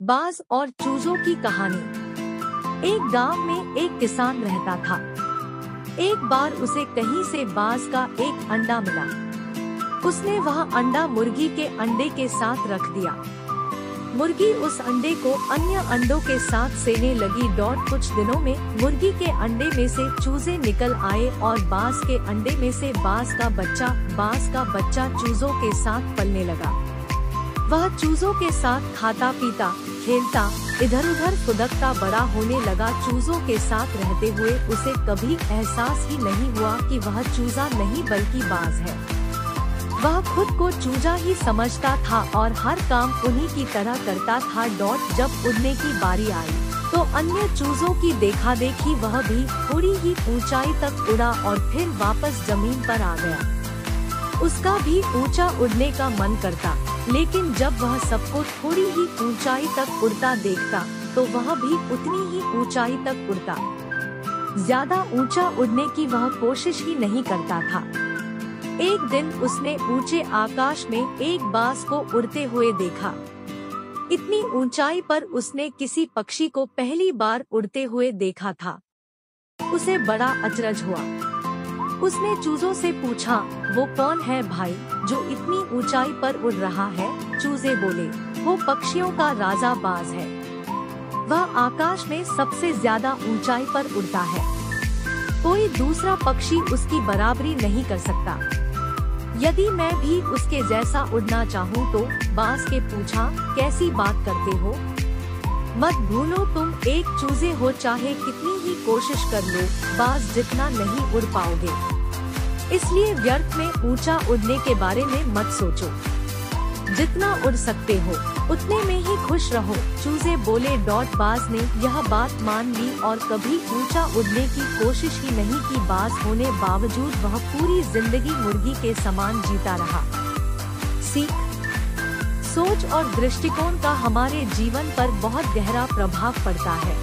बाज और चूजों की कहानी। एक गांव में एक किसान रहता था। एक बार उसे कहीं से बाज का एक अंडा मिला। उसने वह अंडा मुर्गी के अंडे के साथ रख दिया। मुर्गी उस अंडे को अन्य अंडों के साथ सेने लगी। कुछ दिनों में मुर्गी के अंडे में से चूजे निकल आए और बाज के अंडे में से बाज का बच्चा चूजों के साथ पलने लगा। वह चूजों के साथ खाता पीता खेलता इधर उधर फुदकता बड़ा होने लगा। चूजों के साथ रहते हुए उसे कभी एहसास ही नहीं हुआ कि वह चूजा नहीं बल्कि बाज है। वह खुद को चूजा ही समझता था और हर काम उन्हीं की तरह करता था। जब उड़ने की बारी आई तो अन्य चूजों की देखा देखी वह भी थोड़ी ही ऊंचाई तक उड़ा और फिर वापस जमीन पर आ गया। उसका भी ऊंचा उड़ने का मन करता, लेकिन जब वह सबको थोड़ी ही ऊंचाई तक उड़ता देखता तो वह भी उतनी ही ऊंचाई तक उड़ता। ज्यादा ऊंचा उड़ने की वह कोशिश ही नहीं करता था। एक दिन उसने ऊंचे आकाश में एक बाज को उड़ते हुए देखा। इतनी ऊंचाई पर उसने किसी पक्षी को पहली बार उड़ते हुए देखा था। उसे बड़ा अचरज हुआ। उसने चूजों से पूछा, वो कौन है भाई जो इतनी ऊंचाई पर उड़ रहा है? चूजे बोले, वो पक्षियों का राजा बाज है। वह आकाश में सबसे ज्यादा ऊंचाई पर उड़ता है। कोई दूसरा पक्षी उसकी बराबरी नहीं कर सकता। यदि मैं भी उसके जैसा उड़ना चाहूँ तो? बाज के पूछा, कैसी बात करते हो? मत भूलो तुम एक चूजे हो, चाहे कितनी ही कोशिश कर लो बाज जितना नहीं उड़ पाओगे। इसलिए व्यर्थ में ऊंचा उड़ने के बारे में मत सोचो। जितना उड़ सकते हो उतने में ही खुश रहो। चूजे बोले। बाज ने यह बात मान ली और कभी ऊंचा उड़ने की कोशिश ही नहीं की। बाज होने बावजूद वह पूरी जिंदगी मुर्गी के समान जीता रहा। सीख, सोच और दृष्टिकोण का हमारे जीवन पर बहुत गहरा प्रभाव पड़ता है।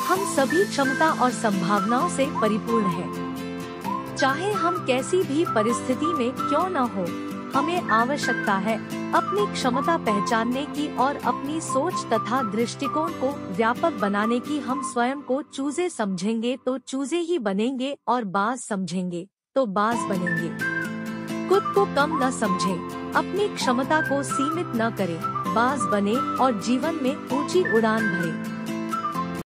हम सभी क्षमता और संभावनाओं से परिपूर्ण हैं। चाहे हम कैसी भी परिस्थिति में क्यों न हो, हमें आवश्यकता है अपनी क्षमता पहचानने की और अपनी सोच तथा दृष्टिकोण को व्यापक बनाने की। हम स्वयं को चूजे समझेंगे तो चूजे ही बनेंगे और बाज समझेंगे तो बाज बनेंगे। खुद को कम न समझें, अपनी क्षमता को सीमित न करें, बाज बने और जीवन में ऊंची उड़ान भरें।